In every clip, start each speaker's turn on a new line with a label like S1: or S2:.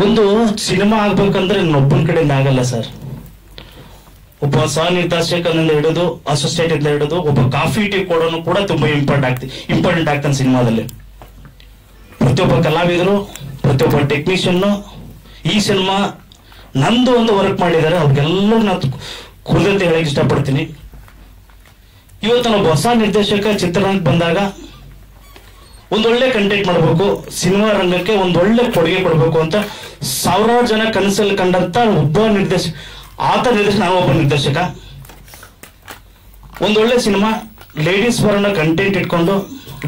S1: ಒಂದು ಸಿನಿಮಾ ಆಗ್ಬೇಕಂದ್ರೆ ನನ್ನೊಬ್ಬನ ಕಡೆಯಿಂದ ಆಗಲ್ಲ ಸರ್. ಒಬ್ಬ ಸಹ ನಿರ್ದೇಶಕನಿಂದ ಹಿಡಿದು ಅಸೋಸಿಯೇಟ್ ಇಂದ ಹಿಡಿದು ಒಬ್ಬ ಕಾಫಿ ಟೀ ಕೊಡೋನು ಕೂಡ ತುಂಬಾ ಇಂಪಾರ್ಟೆಂಟ್ ಆಗ್ತಾನೆ ಸಿನಿಮಾದಲ್ಲಿ. ಪ್ರತಿಯೊಬ್ಬ ಕಲಾವಿದರು, ಪ್ರತಿಯೊಬ್ಬ ಟೆಕ್ನಿಷಿಯನ್ ಈ ಸಿನಿಮಾ ನಂದು ಒಂದು ವರ್ಕ್ ಮಾಡಿದ್ದಾರೆ. ಅವ್ರಿಗೆಲ್ಲರೂ ನಾನು ಕೃತಜ್ಞತೆ ಹೇಳಕ್ ಇಷ್ಟಪಡ್ತೀನಿ. ಇವತ್ತು ನಾವು ಹೊಸ ನಿರ್ದೇಶಕ ಚಿತ್ರರಂಗಕ್ಕೆ ಬಂದಾಗ ಒಂದೊಳ್ಳೆ ಕಂಟೆಂಟ್ ಮಾಡಬೇಕು, ಸಿನಿಮಾ ರಂಗಕ್ಕೆ ಒಂದೊಳ್ಳೆ ಕೊಡುಗೆ ಕೊಡಬೇಕು ಅಂತ ಸಾವಿರಾರು ಜನ ಕನಸಲ್ಲಿ ಕಂಡಂತ ಒಬ್ಬ ನಿರ್ದೇಶಕ, ನಾನು ಒಬ್ಬ ನಿರ್ದೇಶಕ. ಒಂದೊಳ್ಳೆ ಸಿನಿಮಾ ಲೇಡೀಸ್ ವರ್ಣ ಕಂಟೆಂಟ್ ಇಟ್ಕೊಂಡು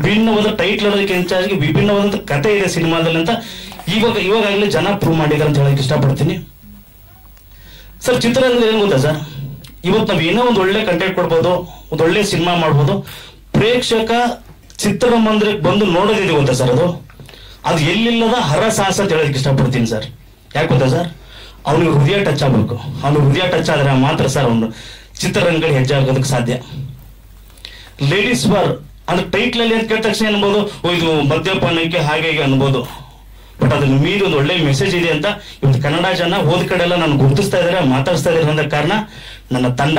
S1: ವಿಭಿನ್ನವಾದ ಟೈಟ್ಲ್ ಅನ್ನೋದಕ್ಕೆ ಇನ್ಚಾರ್ಜ್ಗೆ ವಿಭಿನ್ನವಾದಂತ ಕಥೆ ಇದೆ ಸಿನಿಮಾದಲ್ಲಿ ಅಂತ ಇವಾಗಲೇ ಜನ ಪ್ರೂವ್ ಮಾಡಿದ್ದಾರೆ ಅಂತ ಹೇಳಕ್ ಇಷ್ಟಪಡ್ತೀನಿ. ಸರ್, ಚಿತ್ರರಂಗ ಏನ್ ಗೊತ್ತಾ ಸರ್, ಇವತ್ತು ನಾವ್ ಏನೋ ಒಂದು ಒಳ್ಳೆ ಕಂಟೆಂಟ್ ಕೊಡ್ಬೋದು, ಒಂದೊಳ್ಳೆ ಸಿನಿಮಾ ಮಾಡ್ಬೋದು. ಪ್ರೇಕ್ಷಕ ಚಿತ್ರಮಂದಿರಕ್ಕೆ ಬಂದು ನೋಡೋದಿದೆ ಗೊತ್ತಾ ಸರ್, ಅದು ಎಲ್ಲಿಲ್ಲದ ಹರಸಾಹಸ ಅಂತ ಹೇಳಕ್ ಇಷ್ಟಪಡ್ತೀನಿ ಸರ್. ಯಾಕೆ ಗೊತ್ತಾ ಸರ್, ಅವನಿಗೆ ಹೃದಯ ಟಚ್ ಆಗ್ಬೇಕು. ಅವನು ಹೃದಯ ಟಚ್ ಆದ್ರೆ ಮಾತ್ರ ಸರ್ ಅವನು ಚಿತ್ರರಂಗದಲ್ಲಿ ಹೆಜ್ಜೆ ಆಗೋದಕ್ಕೆ ಸಾಧ್ಯ. ಲೇಡೀಸ್ ಬಾರ್ ಅಂದ್ರೆ ಟೈಟ್ಲ್ ಅಲ್ಲಿ ಅಂತ ಕೇಳಿದ ತಕ್ಷಣ ಅನ್ಬೋದು, ಇದು ಮದ್ಯಪಾನಕ್ಕೆ ಹಾಗೆ ಹೀಗೆ ಅನ್ಬೋದು. ಬಟ್ ಅದ್ರ ಮೀರಿ ಒಂದು ಒಳ್ಳೆ ಮೆಸೇಜ್ ಇದೆ ಅಂತ ಇವತ್ತು ಕನ್ನಡ ಜನ ಹೋದ ಕಡೆ ಎಲ್ಲ ನಾನು ಗುರುತಿಸ್ತಾ ಇದ್ದಾರೆ, ಮಾತಾಡಿಸ್ತಾ ಇದ್ದಾರೆ ಅನ್ನೋ ಕಾರಣ ನನ್ನ ತಂಡ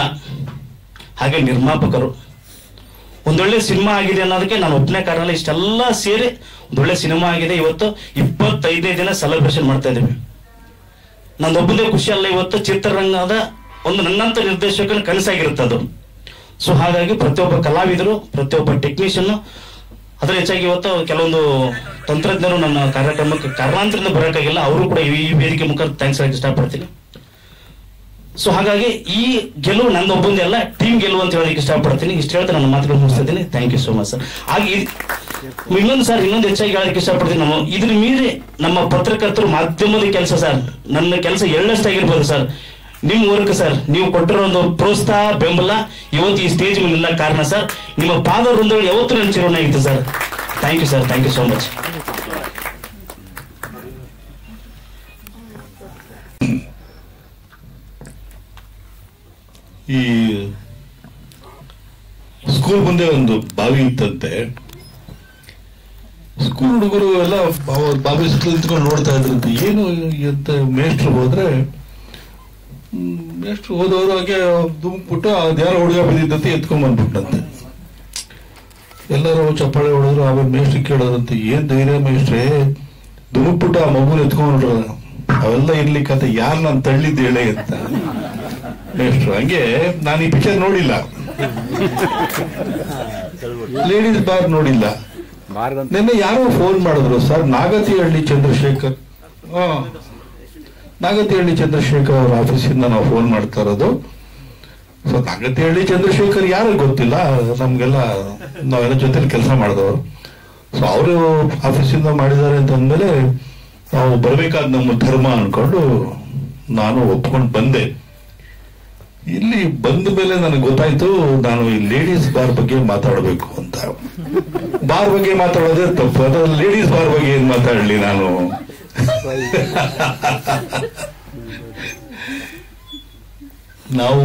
S1: ಹಾಗೆ ನಿರ್ಮಾಪಕರು. ಒಂದೊಳ್ಳೆ ಸಿನಿಮಾ ಆಗಿದೆ ಅನ್ನೋದಕ್ಕೆ ನಾನು ಒಬ್ಬನೇ ಕಾರಣ ಅಲ್ಲ, ಇಷ್ಟೆಲ್ಲ ಸೇರಿ ಒಂದೊಳ್ಳೆ ಸಿನಿಮಾ ಆಗಿದೆ. ಇವತ್ತು 25ನೇ ದಿನ ಸೆಲೆಬ್ರೇಷನ್ ಮಾಡ್ತಾ ಇದ್ದೀವಿ. ನಂದೊಬ್ಬದೇ ಖುಷಿ ಅಲ್ಲ, ಇವತ್ತು ಚಿತ್ರರಂಗದ ಒಂದು ನನ್ನಂತ ನಿರ್ದೇಶಕನ ಕನಸಾಗಿರುತ್ತೆ ಅದು. ಸೊ ಹಾಗಾಗಿ ಪ್ರತಿಯೊಬ್ಬ ಕಲಾವಿದರು, ಪ್ರತಿಯೊಬ್ಬ ಟೆಕ್ನಿಷಿಯನ್, ಅದ್ರ ಹೆಚ್ಚಾಗಿ ಇವತ್ತು ಕೆಲವೊಂದು ತಂತ್ರಜ್ಞರು ನನ್ನ ಕಾರ್ಯಕ್ರಮಕ್ಕೆ ಕಾರಣಾಂತರದಿಂದ ಬರೋಕ್ಕಾಗಿಲ್ಲ, ಅವರು ಕೂಡ ಈ ವೇದಿಕೆ ಮುಖಾಂತರ ಥ್ಯಾಂಕ್ಸ್ ಹೇಳಕ್ ಇಷ್ಟಪಡ್ತೀನಿ. ಸೊ ಹಾಗಾಗಿ ಈ ಗೆಲುವು ನಂದೊಬ್ಬಂದೇ ಅಲ್ಲ, ಟೀಮ್ ಗೆಲುವು ಅಂತ ಹೇಳಕ್ ಇಷ್ಟಪಡ್ತೀನಿ. ಇಷ್ಟು ಹೇಳ್ತಾ ನನ್ನ ಮಾತುಗಳು ಮುಗಿಸ್ತಿದ್ದೀನಿ. Thank you so much sir. ಹಾಗೆ ಇನ್ನೊಂದು ಹೆಚ್ಚಾಗಿ ಹೇಳಕ್ ಇಷ್ಟಪಡ್ತೀನಿ. ನಾವು ಇದ್ರ ಮೀರಿ ನಮ್ಮ ಪತ್ರಕರ್ತರು ಮಾಧ್ಯಮದ ಕೆಲಸ ಸರ್, ನನ್ನ ಕೆಲಸ ಎಳ್ಳಷ್ಟಾಗಿರ್ಬೋದು ಸರ್. ನಿಮ್ ವರ್ಕ್ ಸರ್, ನೀವು ಕೊಟ್ಟಿರೋ ಒಂದು ಪ್ರೋತ್ಸಾಹ, ಬೆಂಬಲ ಇವತ್ತು ಈ ಸ್ಟೇಜ್ ಮೇಲೆ ನಿಲ್ಲ ಕಾರಣ ಸರ್. ನಿಮ್ಮ ಪಾದ ವೃಂದಗಳು ಯಾವತ್ತೂ ನನ್ನ ಚಿರೋನಾಗಿತ್ತು sir. Thank you sir, thank you so much.
S2: ಈ ಸ್ಕೂಲ್ ಮುಂದೆ ಒಂದು ಬಾವಿ ಇತ್ತಂತೆ. ಸ್ಕೂಲ್ ಹುಡುಗರು ಎಲ್ಲ ಬಾವಿ ಸುತ್ತಲೂ ನಿಂತ್ಕೊಂಡು ನೋಡ್ತಾ ಇದ್ರಂತೆ. ಏನು ಅಂತ ಮೇಷ್ಟ್ರು ಹೋದ್ರೆ, ಮೇಷ್ಟ್ರು ಹೋದವರು ಹಾಗೆ ದುಮ್ಬಿಟ್ಟು ಅದ್ಯಾರೋ ಹುಡುಗ ಬಿದ್ದಿದ್ದಂತೆ ಎತ್ಕೊಂಡ್ ಬಂದ್ಬಿಟ್ಟಂತೆ. ಎಲ್ಲರೂ ಚಪ್ಪಾಳೆ ಹೊಡೆದ್ರು. ಆಮೇಲೆ ಮೇಷ್ಟ್ರಿಗೆ ಕೇಳೋದಂತೆ, ಏನ್ ಧೈರ್ಯ ಮೇಷ್ಟ್ರೆ, ದುಮ್ಬಿಟ್ಟು ಆ ಮಗುನ ಎತ್ಕೊಂಡ್ರ, ಅವೆಲ್ಲ ಇರ್ಲಿಕ್ಕಂತ ಯಾರು ನಾನು ತಳ್ಳಿದ್ದು ಹೇಳಿ ಅಂತ ಮೇಷ್ಟ್ರು. ಹಂಗೆ ನಾನು ಈ ಪಿಕ್ಚರ್ ನೋಡಿಲ್ಲ, ಲೇಡೀಸ್ ಬಾರ್ ನೋಡಿಲ್ಲ. ನಿನ್ನೆ ಯಾರೋ ಫೋನ್ ಮಾಡಿದ್ರು ಸರ್, ನಾಗತಿಹಳ್ಳಿ ಚಂದ್ರಶೇಖರ್ ಅವ್ರ ಆಫೀಸಿಂದ ನಾವು ಫೋನ್ ಮಾಡ್ತಾ ಇರೋದು. ಸೊ ನಾಗತಿಹಳ್ಳಿ ಚಂದ್ರಶೇಖರ್ ಯಾರು ಗೊತ್ತಿಲ್ಲ ನಮ್ಗೆಲ್ಲ, ನಾವೆಲ್ಲ ಜೊತೆಲಿ ಕೆಲಸ ಮಾಡಿದವರು. ಸೊ ಅವರು ಆಫೀಸಿಂದ ಮಾಡಿದ್ದಾರೆ ಅಂತ ಅಂದ್ಮೇಲೆ ನಾವು ಬರ್ಬೇಕಾದ ನಮ್ಮ ಧರ್ಮ ಅನ್ಕೊಂಡು ನಾನು ಒಪ್ಕೊಂಡು ಬಂದೆ. ಇಲ್ಲಿ ಬಂದ ಮೇಲೆ ನನಗೆ ಗೊತ್ತಾಯ್ತು ನಾನು ಈ ಲೇಡೀಸ್ ಬಾರ್ ಬಗ್ಗೆ ಮಾತಾಡಬೇಕು ಅಂತ. ಬಾರ್ ಬಗ್ಗೆ ಮಾತಾಡೋದೇ ತಪ್ಪು, ಅದ್ರಲ್ಲಿ ಲೇಡೀಸ್ ಬಾರ್ ಬಗ್ಗೆ ಏನ್ ಮಾತಾಡ್ಲಿ ನಾನು. ನಾವು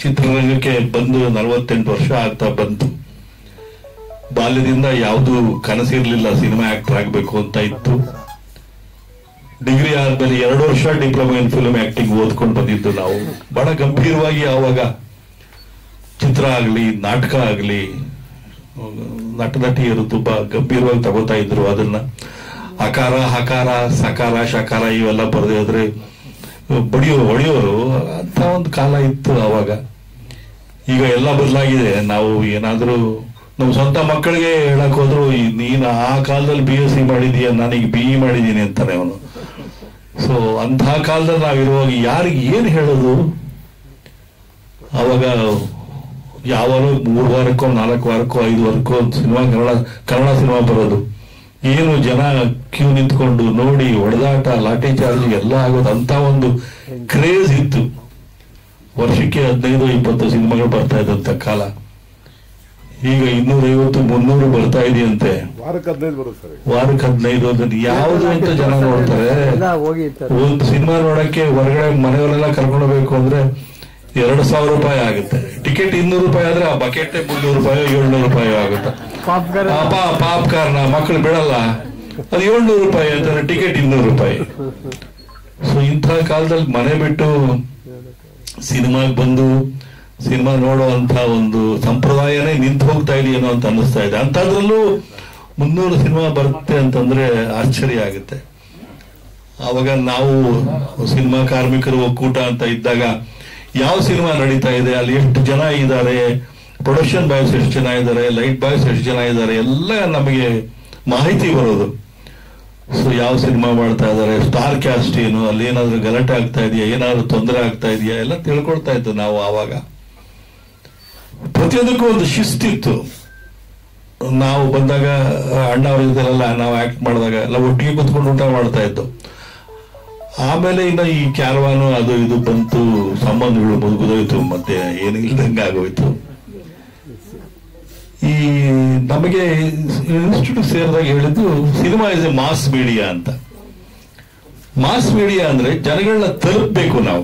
S2: ಚಿತ್ರರಂಗಕ್ಕೆ ಬಂದು 48 ವರ್ಷ ಆಗ್ತಾ ಬಂತು. ಬಾಲ್ಯದಿಂದ ಯಾವುದು ಕನಸಿರ್ಲಿಲ್ಲ ಸಿನಿಮಾ ಆಕ್ಟರ್ ಆಗ್ಬೇಕು ಅಂತ ಇತ್ತು. ಡಿಗ್ರಿ ಆದ್ಮೇಲೆ 2 ವರ್ಷ ಡಿಪ್ಲೊಮಾ ಇನ್ ಫಿಲ್ಮ್ ಆಕ್ಟಿಂಗ್ ಓದ್ಕೊಂಡು ಬಂದಿದ್ದು ನಾವು. ಬಹಳ ಗಂಭೀರವಾಗಿ ಆವಾಗ ಚಿತ್ರ ಆಗ್ಲಿ, ನಾಟಕ ಆಗ್ಲಿ, ನಟನಟಿಯರು ತುಂಬಾ ಗಂಭೀರವಾಗಿ ತಗೋತಾ ಇದ್ರು. ಅದನ್ನ ಅಕಾರ, ಹಕಾರ, ಸಕಾರ, ಶಕಾರ ಇವೆಲ್ಲ ಬರದೇ ಹೋದ್ರೆ ಹೊಡೆಯೋರು ಅಂತ ಒಂದು ಕಾಲ ಇತ್ತು ಅವಾಗ. ಈಗ ಎಲ್ಲ ಬದಲಾಗಿದೆ. ನಾವು ಏನಾದ್ರೂ ನಮ್ಮ ಸ್ವಂತ ಮಕ್ಕಳಿಗೆ ಹೇಳಕ್ ಹೋದ್ರು, ನೀನು ಆ ಕಾಲದಲ್ಲಿ BSc ಮಾಡಿದೀಯ, ನಾನೀಗ BE ಮಾಡಿದೀನಿ ಅಂತಾನೆ ಅವನು. ಸೊ ಅಂತಹ ಕಾಲದಲ್ಲಿ ನಾವಿರುವಾಗ ಯಾರಿಗೆ ಏನ್ ಹೇಳೋದು? ಅವಾಗ ಯಾವಾಗಲೂ 3 ವಾರಕ್ಕೋ 4 ವಾರಕ್ಕೋ 5 ವಾರಕ್ಕೋ ಸಿನಿಮಾ, ಕನ್ನಡ ಸಿನಿಮಾ ಬರೋದು. ಏನು ಜನ ಕ್ಯೂ ನಿಂತ್ಕೊಂಡು ನೋಡಿ, ಹೊಡೆದಾಟ, ಲಾಠಿ ಚಾರ್ಜ್ ಎಲ್ಲ ಆಗೋದು. ಅಂತ ಒಂದು ಕ್ರೇಜ್ ಇತ್ತು. ವರ್ಷಕ್ಕೆ 15-20 ಸಿನಿಮಾಗಳು ಬರ್ತಾ ಇದ್ದಂತ ಕಾಲ. ಈಗ 250-300 ಬರ್ತಾ ಇದೆಯಂತೆ. ವಾರಕ್ಕೆ 15 ಯಾವುದು ಅಂತ ಜನ ನೋಡ್ತಾರೆ. ಒಂದು ಸಿನಿಮಾ ನೋಡಕ್ಕೆ ಹೊರಗಡೆ ಮನೆಯವರೆಲ್ಲ ಕರ್ಕೊಂಡು ಹೋಗ್ಬೇಕು ಅಂದ್ರೆ 2,000 ರೂಪಾಯಿ ಆಗುತ್ತೆ. ಟಿಕೆಟ್ 200 ರೂಪಾಯಿ ಆದ್ರೆ ಆ ಬಕೆಟ್ 300 ರೂಪಾಯಿ 700 ರೂಪಾಯಿ ಆಗುತ್ತೆ. ಪಾಪ್ಕಾರ್ನ್ ಮಕ್ಕಳು ಬಿಡಲ್ಲ. ಅದು 700 ರೂಪಾಯಿ ಅಂತಾರೆ, ಟಿಕೆಟ್ 200 ರೂಪಾಯಿ. ಸೊ ಇಂಥ ಕಾಲದಲ್ಲಿ ಮನೆ ಬಿಟ್ಟು ಸಿನಿಮಾಗೆ ಬಂದು ಸಿನಿಮಾ ನೋಡುವಂತ ಒಂದು ಸಂಪ್ರದಾಯನೇ ನಿಂತು ಹೋಗ್ತಾ ಇದೆಯೇನೋ ಅಂತ ಅನ್ನಿಸ್ತಾ ಇದೆ. ಅಂತದ್ರಲ್ಲೂ 300 ಸಿನಿಮಾ ಬರುತ್ತೆ ಅಂತಂದ್ರೆ ಆಶ್ಚರ್ಯ ಆಗುತ್ತೆ. ಆವಾಗ ನಾವು ಸಿನಿಮಾ ಕಾರ್ಮಿಕರು ಒಕ್ಕೂಟ ಅಂತ ಇದ್ದಾಗ ಯಾವ ಸಿನಿಮಾ ನಡೀತಾ ಇದೆ, ಅಲ್ಲಿ ಎಷ್ಟು ಜನ ಇದ್ದಾರೆ, ಪ್ರೊಡಕ್ಷನ್ ಬಾಯ್ಸ್ ಎಷ್ಟು ಜನ ಇದ್ದಾರೆ, ಲೈಟ್ ಬಾಯ್ಸ್ ಎಷ್ಟು ಜನ ಇದ್ದಾರೆ, ಎಲ್ಲ ನಮಗೆ ಮಾಹಿತಿ ಬರೋದು. ಸೊ ಯಾವ ಸಿನಿಮಾ ಮಾಡ್ತಾ ಇದ್ದಾರೆ, ಸ್ಟಾರ್ ಕ್ಯಾಸ್ಟ್ ಏನು, ಅಲ್ಲಿ ಏನಾದ್ರು ಗಲಾಟೆ ಆಗ್ತಾ ಇದೆಯಾ, ಏನಾದ್ರು ತೊಂದರೆ ಆಗ್ತಾ ಇದೆಯಾ ಎಲ್ಲ ತಿಳ್ಕೊಳ್ತಾ ಇತ್ತು ನಾವು. ಆವಾಗ ಪ್ರತಿಯೊಂದಕ್ಕೂ ಒಂದು ಶಿಸ್ತಿತ್ತು. ನಾವು ಬಂದಾಗ ಅಣ್ಣ ಅವ್ರ ಜೊತೆಲೆಲ್ಲ ನಾವು ಆಕ್ಟ್ ಮಾಡಿದಾಗ ಎಲ್ಲ ಒಟ್ಟಿಗೆ ಕುತ್ಕೊಂಡು ಊಟ ಮಾಡ್ತಾ ಇದ್ದು. ಆಮೇಲೆ ಇನ್ನು ಈ ಕ್ಯಾರವಾನು ಅದು ಇದು ಬಂತು, ಸಂಬಂಧಗಳು ಮುಗಿದೋಯ್ತು, ಮತ್ತೆ ಏನಿಲ್ದಂಗೆ ಆಗೋಯ್ತು. ಈ ನಮಗೆ ಇನ್ಸ್ಟಿಟ್ಯೂಟ್ ಸೇರಿದಾಗ ಹೇಳಿದ್ದು cinema is a mass media ಅಂತ. ಮಾಸ್ ಮೀಡಿಯಾ ಅಂದ್ರೆ ಜನಗಳನ್ನ ತಲುಪಬೇಕು. ನಾವು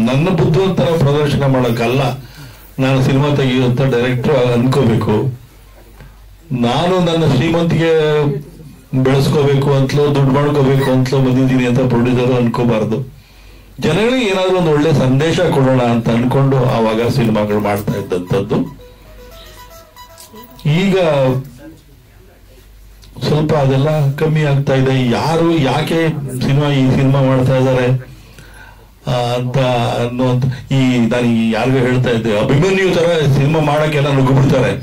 S2: ನನ್ನ ಬುದ್ಧಿವಂತರ ಪ್ರದರ್ಶನ ಮಾಡೋಕ್ಕಲ್ಲ, ನಾನು ಸಿನಿಮಾ ತೆಗೆಯುವಂತ ಡೈರೆಕ್ಟರ್ ಅನ್ಕೋಬೇಕು. ನಾನು ನನ್ನ ಶ್ರೀಮಂತಿಗೆ ಬೆಳೆಸ್ಕೋಬೇಕು ಅಂತಲೋ ದುಡ್ಡು ಮಾಡ್ಕೋಬೇಕು ಅಂತಲೋ ಬಂದಿದ್ದೀನಿ ಅಂತ ಪ್ರೊಡ್ಯೂಸರ್ ಅನ್ಕೋಬಾರ್ದು. ಜನಗಳಿಗೆ ಏನಾದ್ರೂ ಒಂದು ಒಳ್ಳೆ ಸಂದೇಶ ಕೊಡೋಣ ಅಂತ ಅನ್ಕೊಂಡು ಆವಾಗ ಸಿನಿಮಾಗಳು ಮಾಡ್ತಾ ಇದ್ದಂಥದ್ದು. ಈಗ ಸ್ವಲ್ಪ ಅದೆಲ್ಲ ಕಮ್ಮಿ ಆಗ್ತಾ ಇದೆ. ಯಾರು ಯಾಕೆ ಈ ಸಿನಿಮಾ ಮಾಡ್ತಾ ಇದ್ದಾರೆ ಅಂತ ಅನ್ನುವಂತ ನಾನು ಯಾರಿಗೂ ಹೇಳ್ತಾ ಇದ್ದೆ, ಅಭಿಮನ್ಯು ತರ ಸಿನಿಮಾ ಮಾಡಕ್ಕೆಲ್ಲ ನುಗ್ಗಿಬಿಡ್ತಾರೆ.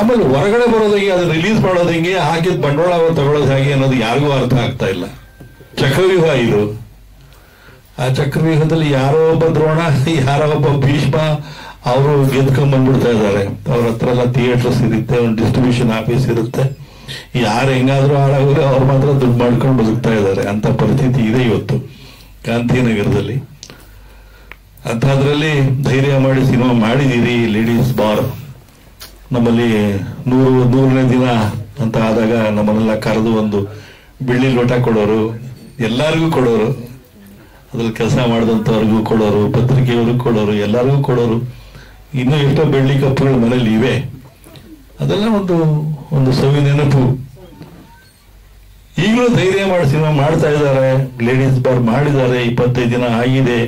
S2: ಆಮೇಲೆ ಹೊರಗಡೆ ಬರೋದಂಗೆ, ಅದು ರಿಲೀಸ್ ಮಾಡೋದಂಗೆ, ಹಾಕಿದ ಬಂಡವಾಳ ತಗೊಳ್ಳೋದು ಹೇಗೆ ಅನ್ನೋದು ಯಾರಿಗೂ ಅರ್ಥ ಆಗ್ತಾ ಇಲ್ಲ. ಚಕ್ರವ್ಯೂಹ ಇದು. ಆ ಚಕ್ರವ್ಯೂಹದಲ್ಲಿ ಯಾರೋ ಒಬ್ಬ ದ್ರೋಣ, ಯಾರೋ ಒಬ್ಬ ಭೀಷ್ಮ ಅವರು ಗೆದ್ಕೊಂಡ್ ಬಂದ್ಬಿಡ್ತಾ ಇದ್ದಾರೆ. ಅವ್ರ ಹತ್ರ ಎಲ್ಲ ಥಿಯೇಟರ್ಸ್ ಇರುತ್ತೆ, ಒಂದು ಡಿಸ್ಟ್ರಿಬ್ಯೂಷನ್ ಆಫೀಸ್ ಇರುತ್ತೆ. ಯಾರು ಹೆಂಗಾದ್ರೂ ಹಾಳಾಗೋದ್ರೆ ಅವ್ರು ಮಾತ್ರ ದುಡ್ಡು ಮಾಡ್ಕೊಂಡು ಬದುಕ್ತಾ ಇದ್ದಾರೆ. ಅಂತ ಪರಿಸ್ಥಿತಿ ಇದೆ ಇವತ್ತು ಗಾಂಧಿನಗರದಲ್ಲಿ. ಅಂಥದ್ರಲ್ಲಿ ಧೈರ್ಯ ಮಾಡಿ ಸಿನಿಮಾ ಮಾಡಿದೀರಿ. ಲೇಡೀಸ್ ಬಾರ್ ನಮ್ಮಲ್ಲಿ 100ನೇ ದಿನ ಅಂತ ಆದಾಗ ನಮ್ಮನ್ನೆಲ್ಲ ಕರೆದು ಒಂದು ಬೆಳ್ಳಿ ಲೋಟ ಕೊಡೋರು, ಎಲ್ಲರಿಗೂ ಕೊಡೋರು, ಅದ್ರಲ್ಲಿ ಕೆಲಸ ಮಾಡಿದಂಥವ್ರಿಗೂ ಕೊಡೋರು, ಪತ್ರಿಕೆಯವ್ರಿಗೂ ಕೊಡೋರು, ಎಲ್ಲರಿಗೂ ಕೊಡೋರು. ಇನ್ನೂ ಎಷ್ಟೋ ಬೆಳ್ಳಿ ಕಪ್ಪುಗಳು ಮನೇಲಿ ಇವೆ. ಅದೆಲ್ಲ ಒಂದು ಸವಿ ನೆನಪು. ಈಗಲೂ ಧೈರ್ಯ ಮಾಡಿ ಸಿನಿಮಾ ಮಾಡ್ತಾ ಇದ್ದಾರೆ. ಲೇಡೀಸ್ ಬಾರ್ ಮಾಡಿದ್ದಾರೆ, 25 ದಿನ ಆಗಿದೆ.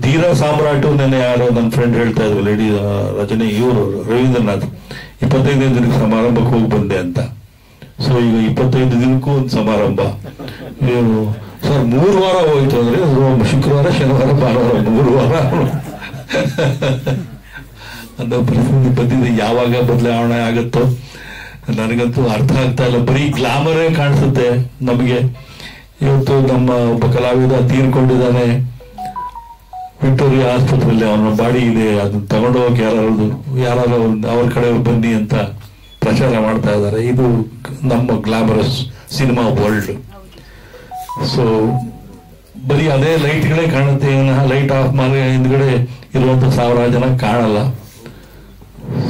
S2: ತೀರಾ ಸಾಮ್ರಾಟು ನೆನೆ ಯಾರೋ ನನ್ನ ಫ್ರೆಂಡ್ ಹೇಳ್ತಾ ಇದ್ರು, ಲೇಡಿ ರಜನಿ ಇವರು ರವೀಂದ್ರನಾಥ್ 25ನೇ ದಿನಕ್ಕೆ ಸಮಾರಂಭಕ್ಕೆ ಹೋಗಿ ಬಂದೆ ಅಂತ. ಸೊ ಈಗ 25 ದಿನಕ್ಕೂ ಒಂದು ಸಮಾರಂಭ. ಸರ್ 3 ವಾರ ಹೋಯ್ತು ಅಂದ್ರೆ ಶುಕ್ರವಾರ ಶನಿವಾರ ಭಾನುವಾರ 3 ವಾರ ಅನ್ನೋ ಪರಿಸ್ಥಿತಿ ಬಂದಿದೆ. ಯಾವಾಗ ಬದಲಾವಣೆ ಆಗುತ್ತೋ ನನಗಂತೂ ಅರ್ಥ ಆಗ್ತಾ ಇಲ್ಲ. ಬರೀ ಗ್ಲಾಮರೇ ಕಾಣಿಸುತ್ತೆ ನಮಗೆ. ಇವತ್ತು ನಮ್ಮ ಒಬ್ಬ ಕಲಾವಿದ ತೀರ್ಕೊಂಡಿದ್ದಾನೆ ವಿಕ್ಟೋರಿಯಾ ಆಸ್ಪತ್ರೆಯಲ್ಲಿ, ಅವನ ಬಾಡಿ ಇದೆ, ಅದನ್ನ ತಗೊಂಡು ಹೋಗಿ ಯಾರು ಅವ್ರ ಕಡೆ ಬನ್ನಿ ಅಂತ ಪ್ರಚಾರ ಮಾಡ್ತಾ ಇದ್ದಾರೆ. ಇದು ನಮ್ಮ ಗ್ಲಾಮರಸ್ ಸಿನಿಮಾ ವರ್ಲ್ಡ್. ಸೊ ಬರೀ ಅದೇ ಲೈಟ್ಗಳೇ ಕಾಣುತ್ತೆ. ಲೈಟ್ ಆಫ್ ಮಾಡಿ ಹಿಂದ್ಗಡೆ ಇರುವಂತ 1000 ಜನ ಕಾಣಲ್ಲ.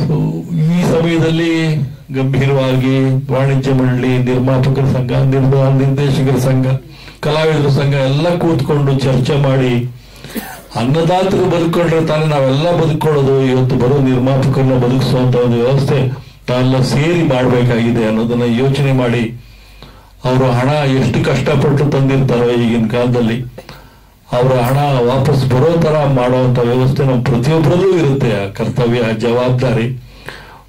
S2: ಸೊ ಈ ಸಮಯದಲ್ಲಿ ಗಂಭೀರವಾಗಿ ವಾಣಿಜ್ಯ ಮಂಡಳಿ, ನಿರ್ಮಾಪಕರ ಸಂಘ, ನಿರ್ದೇಶಕರ ಸಂಘ, ಕಲಾವಿದರ ಸಂಘ ಎಲ್ಲ ಕೂತ್ಕೊಂಡು ಚರ್ಚೆ ಮಾಡಿ, ಅನ್ನದಾತರು ಬದುಕೊಂಡ್ರೆ ತಾನೇ ನಾವೆಲ್ಲ ಬದುಕೊಳ್ಳೋದು. ಇವತ್ತು ಬರೋ ನಿರ್ಮಾಪಕರನ್ನ ಬದುಕಿಸುವಂತ ಒಂದು ವ್ಯವಸ್ಥೆ ನಾವೆಲ್ಲ ಸೇರಿ ಮಾಡಬೇಕಾಗಿದೆ ಅನ್ನೋದನ್ನ ಯೋಚನೆ ಮಾಡಿ, ಅವರು ಹಣ ಎಷ್ಟು ಕಷ್ಟಪಟ್ಟು ತಂದಿರ್ತಾರೋ ಈಗಿನ ಕಾಲದಲ್ಲಿ ಅವರ ಹಣ ವಾಪಸ್ ಬರೋ ತರ ಮಾಡುವಂತ ವ್ಯವಸ್ಥೆ ನಮ್ಮ ಪ್ರತಿಯೊಬ್ಬರಲ್ಲೂ ಇರುತ್ತೆ. ಆ ಕರ್ತವ್ಯ, ಜವಾಬ್ದಾರಿ.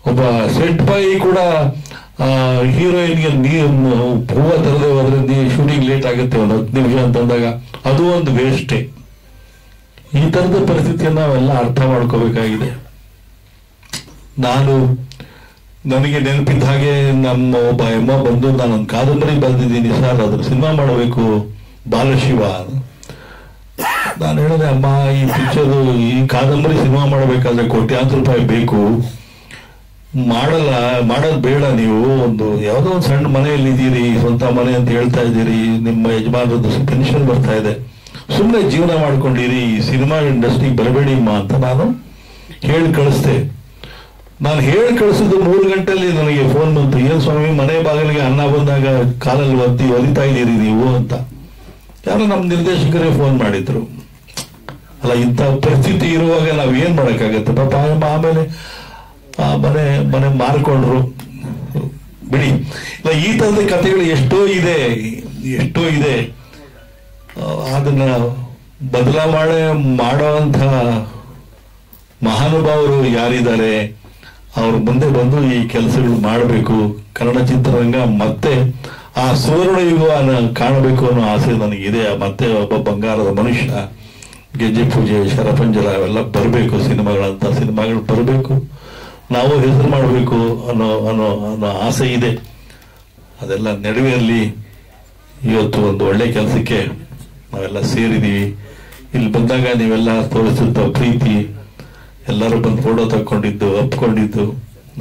S2: ಒಬ್ಬ ಸೆಟ್ ಬಾಯಿ ಕೂಡ ಹೀರೋಯಿನ್ಗೆ ಹೂವ ತರದೆ ಹೋದ್ರೆ ಶೂಟಿಂಗ್ ಲೇಟ್ ಆಗುತ್ತೆ ಒಂದು 10 ನಿಮಿಷ ಅಂತಂದಾಗ ಅದು ಒಂದು ವೇಸ್ಟೇ. ಈ ತರದ ಪರಿಸ್ಥಿತಿಯನ್ನ ನಾವೆಲ್ಲ ಅರ್ಥ ಮಾಡ್ಕೋಬೇಕಾಗಿದೆ. ನನಗೆ ನೆನಪಿದ್ದ ಹಾಗೆ ನಮ್ಮ ಒಬ್ಬ ಅಮ್ಮ ಬಂದು, ನಾನೊಂದು ಕಾದಂಬರಿ ಬರೆದಿದ್ದೀನಿ ಸರ್, ಅದ್ರ ಸಿನಿಮಾ ಮಾಡಬೇಕು, ಬಾಲಶಿವ. ನಾನು ಹೇಳಿದೆ, ಅಮ್ಮ ಈ ಈ ಕಾದಂಬರಿ ಸಿನಿಮಾ ಮಾಡಬೇಕಾದ್ರೆ ಕೋಟ್ಯಾಂತರ ರೂಪಾಯಿ ಬೇಕು, ಮಾಡೋದು ಬೇಡ. ನೀವು ಯಾವುದೋ ಒಂದು ಸಣ್ಣ ಮನೆಯಲ್ಲಿ ಇದ್ದೀರಿ, ಸ್ವಂತ ಮನೆ ಅಂತ ಹೇಳ್ತಾ ಇದ್ದೀರಿ, ನಿಮ್ಮ ಯಜಮಾನರದ್ದು ಪೆನ್ಷನ್ ಬರ್ತಾ ಇದೆ, ಸುಮ್ಮನೆ ಜೀವನ ಮಾಡ್ಕೊಂಡಿರಿ, ಸಿನಿಮಾ ಇಂಡಸ್ಟ್ರಿಗೆ ಬರಬೇಡಿ ಅಮ್ಮ ಅಂತ ನಾನು ಹೇಳಿ ಕಳಿಸ್ದೆ. ನಾನು ಹೇಳಿ ಕಳಿಸಿದ್ದು 3 ಗಂಟೆಯಲ್ಲಿ ನನಗೆ ಫೋನ್ ಬಂತು, ಏನ್ ಸ್ವಾಮಿ ಮನೆ ಬಾಗಿಲಿಗೆ ಅನ್ನ ಬಂದಾಗ ಕಾಲಲ್ಲಿ ಒದಿತಾ ಇದ್ದೀರಿ ನೀವು ಅಂತ. ಯಾರೋ ನಮ್ಮ ನಿರ್ದೇಶಕರೇ ಫೋನ್ ಮಾಡಿದ್ರು. ಅಲ್ಲ, ಇಂಥ ಪರಿಸ್ಥಿತಿ ಇರುವಾಗ ನಾವ್ ಏನ್ ಮಾಡಕ್ಕಾಗತ್ತೆ ಪಾಪ. ಆಮೇಲೆ ಮನೆ ಮಾರ್ಕೊಂಡ್ರು. ಬಿಡಿ. ಈ ತರದ ಕಥೆಗಳು ಎಷ್ಟೋ ಇದೆ. ಅದನ್ನ ಬದಲಾವಣೆ ಮಾಡುವಂತ ಮಹಾನುಭಾವರು ಯಾರಿದ್ದಾರೆ, ಅವರು ಮುಂದೆ ಬಂದು ಈ ಕೆಲಸಗಳು ಮಾಡಬೇಕು. ಕನ್ನಡ ಚಿತ್ರರಂಗ ಮತ್ತೆ ಆ ಸುವರ್ಣ ಯುಗವನ್ನು ಕಾಣಬೇಕು ಅನ್ನೋ ಆಸೆ ನನಗಿದೆ. ಮತ್ತೆ ಒಬ್ಬ ಬಂಗಾರದ ಮನುಷ್ಯ, ಗೆಜ್ಜೆ ಪೂಜೆ, ಶರಪಂಜರ ಅವೆಲ್ಲ ಬರಬೇಕು, ಸಿನಿಮಾಗಳು ಬರಬೇಕು, ನಾವು ಹೆಸರು ಮಾಡಬೇಕು ಅನ್ನೋ ಆಸೆ ಇದೆ. ಅದೆಲ್ಲ ನೆರವೇರಲಿ. ಇವತ್ತು ಒಂದು ಒಳ್ಳೆ ಕೆಲಸಕ್ಕೆ ನಾವೆಲ್ಲ ಸೇರಿದೀವಿ. ಇಲ್ಲಿ ಬಂದಾಗ ನೀವೆಲ್ಲ ತೋರಿಸಿದ ಪ್ರೀತಿ, ಎಲ್ಲರೂ ಬಂದು ಫೋಟೋ ತಕ್ಕೊಂಡಿದ್ದು, ಒಪ್ಕೊಂಡಿದ್ದು,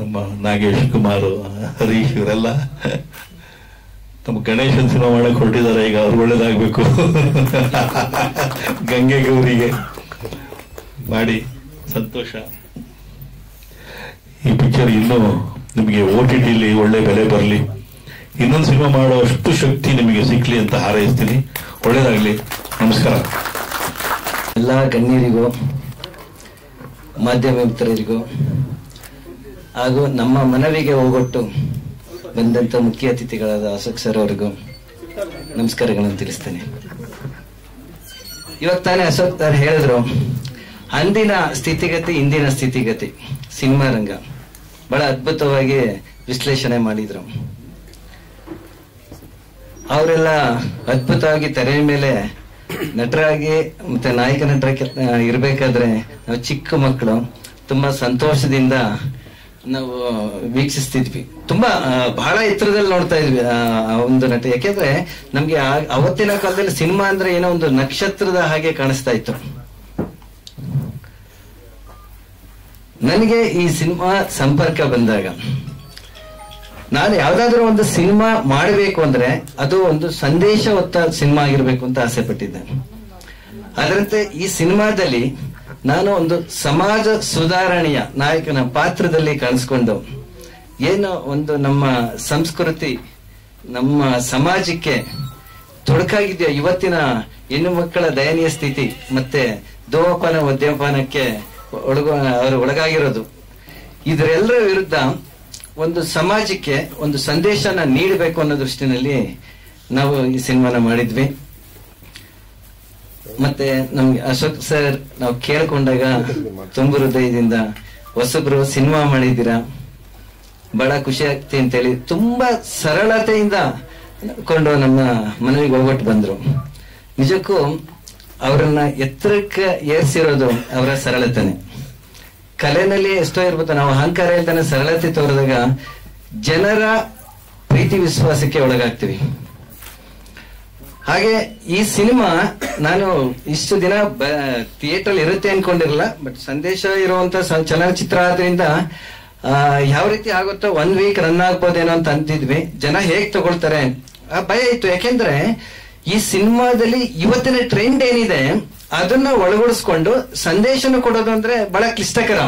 S2: ನಮ್ಮ ನಾಗೇಶ್ ಕುಮಾರ್, ಹರೀಶ್ ಇವರೆಲ್ಲ ನಮ್ಮ ಗಣೇಶನ್ ಸಿನಿಮಾ ಮಾಡಕ್ ಹೊರಟಿದ್ದಾರೆ. ಈಗ ಅವ್ರು ಒಳ್ಳೇದಾಗ್ಬೇಕು. ಗಂಗೆ ಗೌರಿಗೆ ಮಾಡಿ ಸಂತೋಷ. ಈ ಪಿಕ್ಚರ್ ಇನ್ನೂ ನಿಮಗೆ OTT ಒಳ್ಳೆ ಬೆಲೆ ಬರಲಿ, ಇನ್ನೊಂದು ಸಿನಿಮಾ ಮಾಡೋ ಅಷ್ಟು ಶಕ್ತಿ ನಿಮಗೆ ಸಿಕ್ಲಿ ಅಂತ ಹಾರೈಸ್ತೀನಿ. ಒಳ್ಳೇದಾಗ್ಲಿ. ನಮಸ್ಕಾರ.
S3: ಎಲ್ಲ ಗಣ್ಯರಿಗೂ, ಮಾಧ್ಯಮ ಮಿತ್ರರಿಗೂ ಹಾಗೂ ನಮ್ಮ ಮನವಿಗೆ ಹೋಗೊಟ್ಟು ಬಂದಂತ ಮುಖ್ಯ ಅತಿಥಿಗಳಾದ ಅಶೋಕ್ ಸರ್ ಅವರಿಗೂ ನಮಸ್ಕಾರಗಳನ್ನು ತಿಳಿಸ್ತೇನೆ. ಇವಾಗ ತಾನೇ ಅಶೋಕ್ ಸರ್ ಹೇಳಿದ್ರು, ಅಂದಿನ ಸ್ಥಿತಿಗತಿ ಇಂದಿನ ಸ್ಥಿತಿಗತಿ ಸಿನಿಮಾ ರಂಗ ಬಹಳ ಅದ್ಭುತವಾಗಿ ವಿಶ್ಲೇಷಣೆ ಮಾಡಿದ್ರು. ಅವರೆಲ್ಲ ಅದ್ಭುತವಾಗಿ ತೆರೆಯ ಮೇಲೆ ನಟರಾಗಿ ಮತ್ತೆ ನಾಯಕ ನಟರಾಗಿ ಇರ್ಬೇಕಾದ್ರೆ ನಾವು ಚಿಕ್ಕ ಮಕ್ಕಳು ತುಂಬಾ ಸಂತೋಷದಿಂದ ನಾವು ವೀಕ್ಷಿಸ್ತಿದ್ವಿ. ತುಂಬಾ ಬಹಳ ಎತ್ತರದಲ್ಲಿ ನೋಡ್ತಾ ಇದ್ವಿ ಆ ಒಂದು ನಟ. ಯಾಕೆಂದ್ರೆ ನಮ್ಗೆ ಅವತ್ತಿನ ಕಾಲದಲ್ಲಿ ಸಿನಿಮಾ ಅಂದ್ರೆ ಏನೋ ಒಂದು ನಕ್ಷತ್ರದ ಹಾಗೆ ಕಾಣಿಸ್ತಾ ಇತ್ತು. ನನಗೆ ಈ ಸಿನಿಮಾ ಸಂಪರ್ಕ ಬಂದಾಗ ನಾನು ಯಾವ್ದಾದ್ರು ಒಂದು ಸಿನಿಮಾ ಮಾಡಬೇಕು ಅಂದ್ರೆ ಅದು ಒಂದು ಸಂದೇಶ ಹೊತ್ತ ಸಿನಿಮಾ ಆಗಿರ್ಬೇಕು ಅಂತ ಆಸೆ ಪಟ್ಟಿದ್ದೆ. ಅದರಂತೆ ಈ ಸಿನಿಮಾದಲ್ಲಿ ನಾನು ಒಂದು ಸಮಾಜ ಸುಧಾರಣೆಯ ನಾಯಕನ ಪಾತ್ರದಲ್ಲಿ ಕಾಣಿಸ್ಕೊಂಡು ಏನೋ ಒಂದು ನಮ್ಮ ಸಂಸ್ಕೃತಿ, ನಮ್ಮ ಸಮಾಜಕ್ಕೆ ತೊಡಕಾಗಿದೆಯೋ ಇವತ್ತಿನ ಹೆಣ್ಣು ಮಕ್ಕಳ ದಯನೀಯ ಸ್ಥಿತಿ ಮತ್ತೆ ಧೂಮಪಾನ ಮದ್ಯಪಾನಕ್ಕೆ ಅವರು ಒಳಗಾಗಿರೋದು, ಇದರೆಲ್ಲರ ವಿರುದ್ಧ ಒಂದು ಸಮಾಜಕ್ಕೆ ಒಂದು ಸಂದೇಶನ ನೀಡಬೇಕು ಅನ್ನೋ ದೃಷ್ಟಿನಲ್ಲಿ ನಾವು ಈ ಸಿನಿಮಾನ ಮಾಡಿದ್ವಿ. ಮತ್ತೆ ನಮ್ಗೆ ಅಶೋಕ್ ಸರ್ ನಾವು ಕೇಳ್ಕೊಂಡಾಗ ತುಂಬ ಹೃದಯದಿಂದ ಹೊಸಬ್ರು ಸಿನಿಮಾ ಮಾಡಿದ್ದೀರಾ, ಬಹಳ ಖುಷಿ ಆಗ್ತಿ ಅಂತೇಳಿ ತುಂಬಾ ಸರಳತೆಯಿಂದ ಕೊಂಡು ನಮ್ಮ ಮನವಿಗೆ ಹೋಗ್ಬಿಟ್ಟು ಬಂದ್ರು. ನಿಜಕ್ಕೂ ಅವರನ್ನ ಎತ್ತರಕ್ಕೆ ಏರ್ಸಿರೋದು ಅವರ ಸರಳತೆನೆ. ಕಲೆನಲ್ಲಿ ಎಷ್ಟೋ ಇರ್ಬೋದು, ನಾವು ಅಹಂಕಾರ ಇಲ್ದಾನೆ ಸರಳತೆ ತೋರಿದಾಗ ಜನರ ಪ್ರೀತಿ ವಿಶ್ವಾಸಕ್ಕೆ ಒಳಗಾಗ್ತೀವಿ. ಹಾಗೆ ಈ ಸಿನಿಮಾ ನಾನು ಇಷ್ಟು ದಿನ ಥಿಯೇಟರ್ ಇರುತ್ತೆ ಅನ್ಕೊಂಡಿರಲ್ಲ, ಬಟ್ ಸಂದೇಶ ಇರುವಂತ ಚಲನಚಿತ್ರ ಆದ್ರಿಂದ ಯಾವ ರೀತಿ ಆಗುತ್ತೋ 1 ವೀಕ್ ರನ್ ಆಗ್ಬೋದೇನೋ ಅಂತ ಅಂತಿದ್ವಿ. ಜನ ಹೇಗ್ ತಗೊಳ್ತಾರೆ ಭಯ ಇತ್ತು. ಯಾಕೆಂದ್ರೆ ಈ ಸಿನಿಮಾದಲ್ಲಿ ಇವತ್ತಿನ ಟ್ರೆಂಡ್ ಏನಿದೆ ಅದನ್ನ ಒಳಗೂಡಿಸ್ಕೊಂಡು ಸಂದೇಶನ ಕೊಡೋದು ಅಂದ್ರೆ ಬಹಳ ಕ್ಲಿಷ್ಟಕರ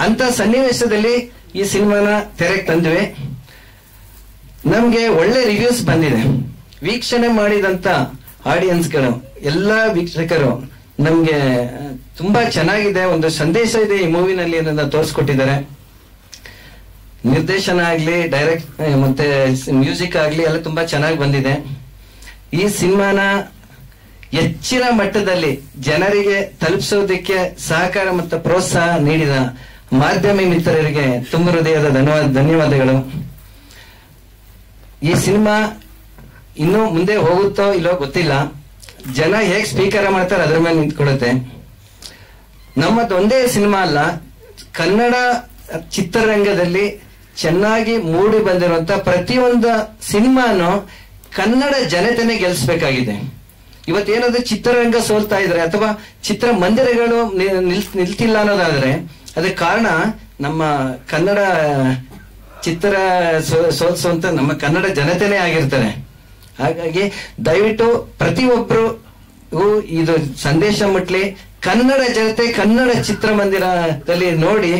S3: ಅಂತ ಸನ್ನಿವೇಶದಲ್ಲಿ ಈ ಸಿನಿಮಾನ ತೆರೆಗೆ ತಂದ್ವಿ. ನಮ್ಗೆ ಒಳ್ಳೆ ರಿವ್ಯೂಸ್ ಬಂದಿದೆ. ವೀಕ್ಷಣೆ ಮಾಡಿದಂತ ಆಡಿಯನ್ಸ್ಗಳು, ಎಲ್ಲಾ ವೀಕ್ಷಕರು ನಮ್ಗೆ ತುಂಬಾ ಚೆನ್ನಾಗಿದೆ, ಒಂದು ಸಂದೇಶ ಇದೆ ಈ ಮೂವಿನಲ್ಲಿ ಅನ್ನೋದನ್ನ ತೋರಿಸ್ಕೊಟ್ಟಿದ್ದಾರೆ. ನಿರ್ದೇಶನ ಆಗ್ಲಿ, ಡೈರೆಕ್ಟ್ ಮತ್ತೆ ಮ್ಯೂಸಿಕ್ ಆಗ್ಲಿ ಎಲ್ಲ ತುಂಬಾ ಚೆನ್ನಾಗಿ ಬಂದಿದೆ. ಈ ಸಿನಿಮಾನ ಹೆಚ್ಚಿನ ಮಟ್ಟದಲ್ಲಿ ಜನರಿಗೆ ತಲುಪಿಸೋದಕ್ಕೆ ಸಹಕಾರ ಮತ್ತು ಪ್ರೋತ್ಸಾಹ ನೀಡಿದ ಮಾಧ್ಯಮ ಮಿತ್ರರಿಗೆ ತುಂಬ ಹೃದಯದ ಧನ್ಯವಾದಗಳು. ಈ ಸಿನಿಮಾ ಇನ್ನೂ ಮುಂದೆ ಹೋಗುತ್ತೋ ಇಲ್ಲೋ ಗೊತ್ತಿಲ್ಲ. ಜನ ಹೇಗ್ ಸ್ವೀಕಾರ ಮಾಡ್ತಾರೆ ಅದ್ರ ಮೇಲೆ ನಿಂತ್ಕೊಳ್ಳುತ್ತೆ. ನಮ್ಮದೊಂದೇ ಸಿನಿಮಾ ಅಲ್ಲ, ಕನ್ನಡ ಚಿತ್ರರಂಗದಲ್ಲಿ ಚೆನ್ನಾಗಿ ಮೂಡಿ ಬಂದಿರುವಂತ ಪ್ರತಿಯೊಂದು ಸಿನಿಮಾನು ಕನ್ನಡ ಜನತೆನೇ ಗೆಲ್ಲಿಸಬೇಕಾಗಿದೆ. ಇವತ್ತೇನಾದ್ರೂ ಚಿತ್ರರಂಗ ಸೋಲ್ತಾ ಇದ್ರೆ ಅಥವಾ ಚಿತ್ರ ಮಂದಿರಗಳು ನಿಲ್ತಿಲ್ಲ ಅನ್ನೋದಾದ್ರೆ ಅದಕ್ಕೆ ಕಾರಣ ನಮ್ಮ ಕನ್ನಡ ಚಿತ್ರ ಸೋಲ್ಸುವಂತ ನಮ್ಮ ಕನ್ನಡ ಜನತೆನೇ ಆಗಿರ್ತಾರೆ. ಹಾಗಾಗಿ ದಯವಿಟ್ಟು ಪ್ರತಿಯೊಬ್ಬರು ಇದು ಸಂದೇಶ ಮುಟ್ಲಿ, ಕನ್ನಡ ಜನತೆ ಕನ್ನಡ ಚಿತ್ರಮಂದಿರದಲ್ಲಿ ನೋಡಿ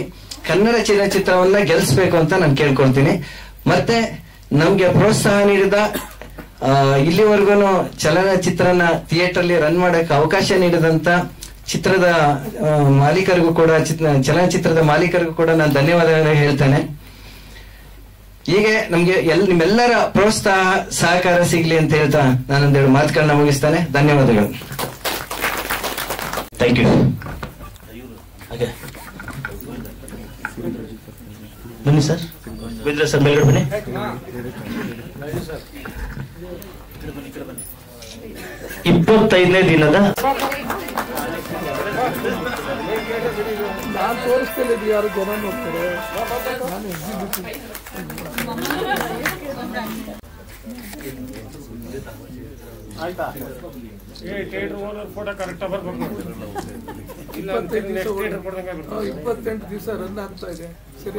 S3: ಕನ್ನಡ ಚಲನಚಿತ್ರವನ್ನ ಗೆಲ್ಲಿಸ್ಬೇಕು ಅಂತ ನಾನು ಕೇಳ್ಕೊಳ್ತೀನಿ. ಮತ್ತೆ ನಮ್ಗೆ ಪ್ರೋತ್ಸಾಹ ನೀಡಿದ ಇಲ್ಲಿವರೆಗೂ ಚಲನಚಿತ್ರನ ಥಿಯೇಟರ್ ರನ್ ಮಾಡಕ್ಕೆ ಅವಕಾಶ ನೀಡಿದಂತ ಚಿತ್ರದ ಮಾಲೀಕರಿಗೂ ಕೂಡ, ಚಲನಚಿತ್ರದ ಮಾಲೀಕರಿಗೂ ಕೂಡ ನಾನು ಧನ್ಯವಾದಗಳು ಹೇಳ್ತೇನೆ. ಹೀಗೆ ನಮ್ಗೆ ನಿಮ್ಮೆಲ್ಲರ ಪ್ರೋತ್ಸಾಹ ಸಹಕಾರ ಸಿಗ್ಲಿ ಅಂತ ಹೇಳ್ತಾ ನಾನೊಂದೆರಡು ಮಾತುಗಳನ್ನ ಮುಗಿಸ್ತಾನೆ. ಧನ್ಯವಾದಗಳು.
S1: Thank you. ಬನ್ನಿ ಸರ್, ವೇಂದ್ರ ಸರ್ ಮೇಲ್ಗಡೆ ಬನ್ನಿ. 25ನೇ ದಿನದ
S4: ನಾನು ತೋರಿಸ್ತೇನೆ, ಯಾರು ಜನ ನೋಡ್ತಾರೆ. ನಾನು
S5: ಆಯ್ತಾ? ಫೋಟೋ ಕರೆಕ್ಟ್ ಬರ್ಬೇಕು.
S4: 28 ದಿವಸ ರನ್ ಆಗ್ತಾ ಇದೆ. ಸರಿ